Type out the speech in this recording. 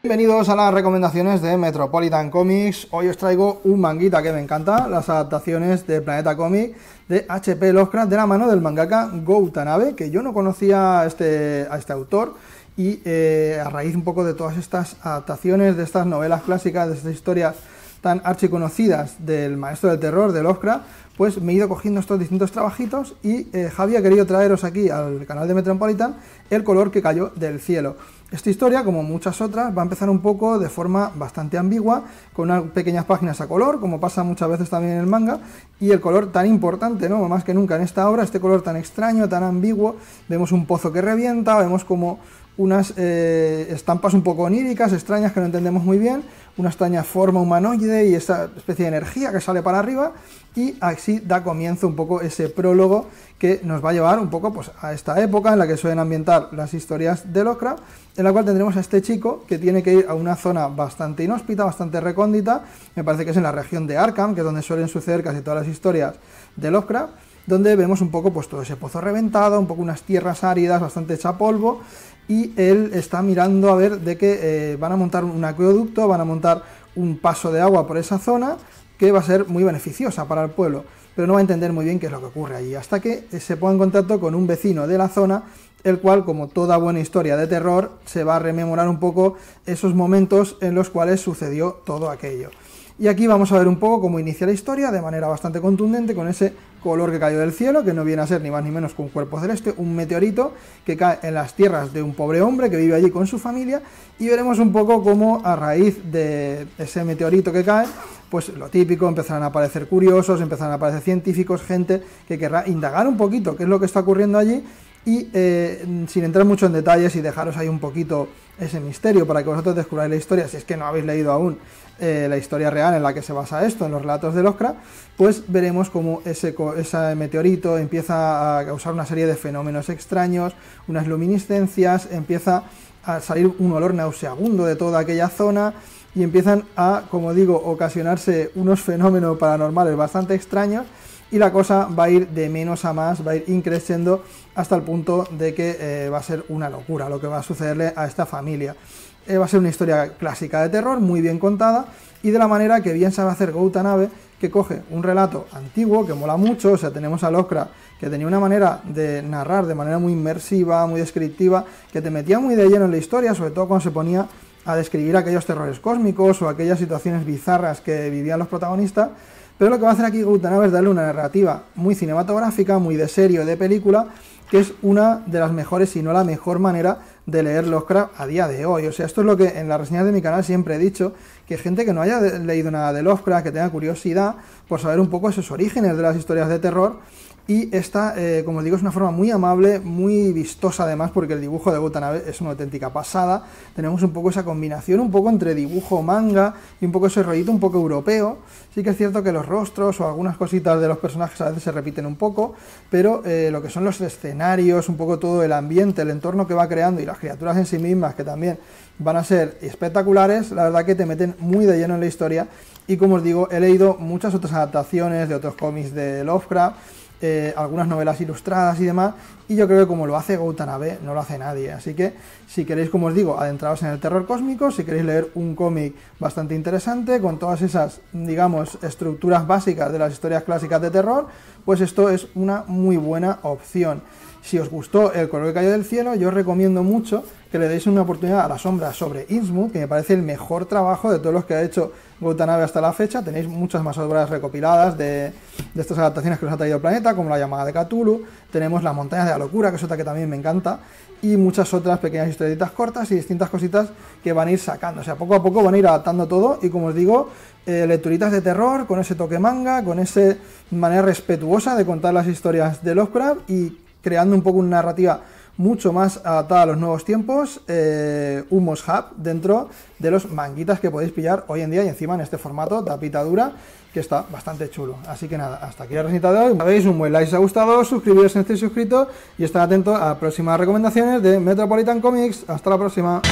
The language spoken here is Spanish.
Bienvenidos a las recomendaciones de Metropolitan Comics. Hoy os traigo un manguita que me encanta, las adaptaciones de Planeta Cómic de H.P. Lovecraft de la mano del mangaka Go Utanabe, que yo no conocía a este autor, y a raíz un poco de todas estas adaptaciones, de estas novelas clásicas, de estas historias tan archiconocidas del maestro del terror de Lovecraft, pues me he ido cogiendo estos distintos trabajitos y Javi ha querido traeros aquí al canal de Metropolitan El color que cayó del cielo. Esta historia, como muchas otras, va a empezar un poco de forma bastante ambigua, con unas pequeñas páginas a color, como pasa muchas veces también en el manga, y el color tan importante, ¿no? Más que nunca en esta obra, este color tan extraño, tan ambiguo. Vemos un pozo que revienta, vemos como unas estampas un poco oníricas, extrañas, que no entendemos muy bien, una extraña forma humanoide y esa especie de energía que sale para arriba, y así da comienzo un poco ese prólogo que nos va a llevar un poco pues, a esta época en la que suelen ambientar las historias de Lovecraft, en la cual tendremos a este chico que tiene que ir a una zona bastante inhóspita, bastante recóndita, me parece que es en la región de Arkham, que es donde suelen suceder casi todas las historias de Lovecraft, donde vemos un poco pues todo ese pozo reventado, un poco unas tierras áridas, bastante hecha polvo, y él está mirando a ver de que van a montar un acueducto, van a montar un paso de agua por esa zona que va a ser muy beneficiosa para el pueblo, pero no va a entender muy bien qué es lo que ocurre allí, hasta que se pone en contacto con un vecino de la zona, el cual, como toda buena historia de terror, se va a rememorar un poco esos momentos en los cuales sucedió todo aquello. Y aquí vamos a ver un poco cómo inicia la historia de manera bastante contundente, con ese color que cayó del cielo, que no viene a ser ni más ni menos que un cuerpo celeste, un meteorito que cae en las tierras de un pobre hombre que vive allí con su familia, y veremos un poco cómo a raíz de ese meteorito que cae, pues lo típico, empezarán a aparecer curiosos, empezarán a aparecer científicos, gente que querrá indagar un poquito qué es lo que está ocurriendo allí, y sin entrar mucho en detalles y dejaros ahí un poquito ese misterio para que vosotros descubráis la historia, si es que no habéis leído aún la historia real en la que se basa esto, en los relatos de Lovecraft, pues veremos cómo ese meteorito empieza a causar una serie de fenómenos extraños, unas luminiscencias, empieza a salir un olor nauseabundo de toda aquella zona, y empiezan a, como digo, ocasionarse unos fenómenos paranormales bastante extraños, y la cosa va a ir de menos a más, va a ir increciendo hasta el punto de que va a ser una locura lo que va a sucederle a esta familia. Va a ser una historia clásica de terror, muy bien contada, y de la manera que bien sabe hacer Go Utanabe, que coge un relato antiguo que mola mucho. O sea, tenemos a Lovecraft, que tenía una manera de narrar de manera muy inmersiva, muy descriptiva, que te metía muy de lleno en la historia, sobre todo cuando se ponía a describir aquellos terrores cósmicos o aquellas situaciones bizarras que vivían los protagonistas. Pero lo que va a hacer aquí Go Utanabe es darle una narrativa muy cinematográfica, muy de serio, de película, que es una de las mejores, si no la mejor manera de leer Lovecraft a día de hoy. O sea, esto es lo que en las reseñas de mi canal siempre he dicho, que gente que no haya leído nada de Lovecraft, que tenga curiosidad por saber un poco esos orígenes de las historias de terror, y esta, como os digo, es una forma muy amable, muy vistosa además, porque el dibujo de Go Utanabe es una auténtica pasada. Tenemos un poco esa combinación, un poco entre dibujo manga y un poco ese rollito un poco europeo. Sí que es cierto que los rostros o algunas cositas de los personajes a veces se repiten un poco, pero lo que son los escenarios, un poco todo el ambiente, el entorno que va creando, y las criaturas en sí mismas, que también van a ser espectaculares, la verdad que te meten muy de lleno en la historia. Y como os digo, he leído muchas otras adaptaciones de otros cómics de Lovecraft, algunas novelas ilustradas y demás, y yo creo que como lo hace Go Utanabe, no lo hace nadie. Así que si queréis, como os digo, adentraros en el terror cósmico, si queréis leer un cómic bastante interesante con todas esas, digamos, estructuras básicas de las historias clásicas de terror, pues esto es una muy buena opción. Si os gustó El color que cayó del cielo, yo os recomiendo mucho que le deis una oportunidad a La sombra sobre Innsmouth, que me parece el mejor trabajo de todos los que ha hecho Go Utanabe hasta la fecha. Tenéis muchas más obras recopiladas de estas adaptaciones que nos ha traído el planeta, como La llamada de Cthulhu, tenemos Las montañas de la locura, que es otra que también me encanta, y muchas otras pequeñas historietas cortas y distintas cositas que van a ir sacando. O sea, poco a poco van a ir adaptando todo, y como os digo, lecturitas de terror, con ese toque manga, con esa manera respetuosa de contar las historias de Lovecraft, y creando un poco una narrativa mucho más adaptada a los nuevos tiempos, un must-have dentro de los manguitas que podéis pillar hoy en día, y encima en este formato, tapita dura, que está bastante chulo. Así que nada, hasta aquí la reseñita de hoy. Veis, un buen like si os ha gustado, suscribiros si no estáis suscritos, y estar atentos a próximas recomendaciones de Metropolitan Comics. Hasta la próxima.